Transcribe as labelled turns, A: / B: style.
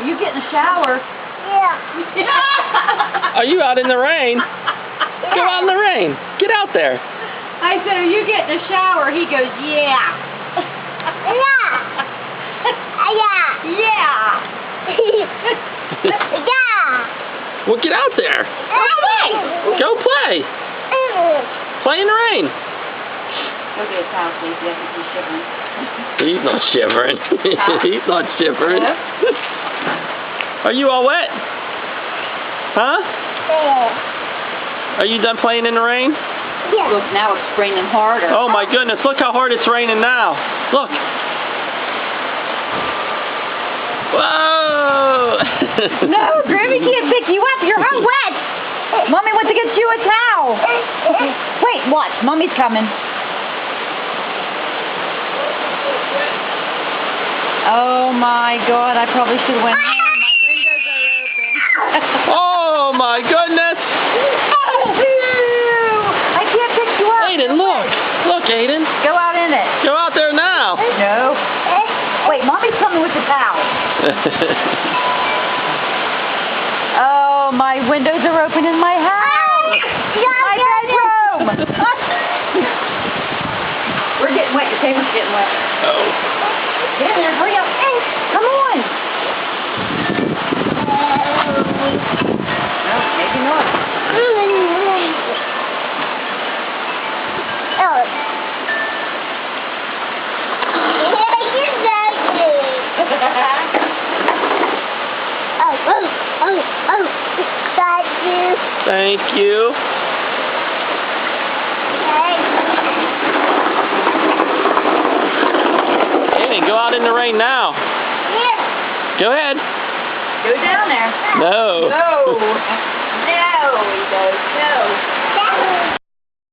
A: You get in the shower.
B: Yeah. Are you out in the rain?
A: Yeah.
B: Go out in the rain. Get out there.
A: I said, are you get in the shower? He goes, yeah.
C: Yeah.
A: Yeah.
C: Yeah.
B: Well, get out there. Go play. Play in the rain.
A: Go get his towel, please. Yes, he's shivering.
B: He's not shivering. He's not shivering. Are you all wet? Huh? Are you done playing in the rain?
C: Yeah.
A: Look, now it's raining harder.
B: Oh my goodness, look how hard it's raining now. Look. Whoa!
A: No, Grammy can't pick you up. You're all wet. Mommy went to get you a towel. Wait, watch. Mommy's coming. Oh my God, I probably should have went home. My windows are open.
B: Oh my goodness!
A: I can't pick you up.
B: Aiden, look! Look, Aiden.
A: Go out in it.
B: Go out there now.
A: No. Wait, Mommy's coming with the towel. Oh, my windows are open in my house. My bedroom. We're getting wet. Your table's getting wet.
B: Oh.
A: Get in there. Hurry up. Come on. No, maybe not.
B: Thank you. Aiden, go out in the rain now.
C: Yeah.
B: Go ahead.
A: Go down there.
B: No.
A: No.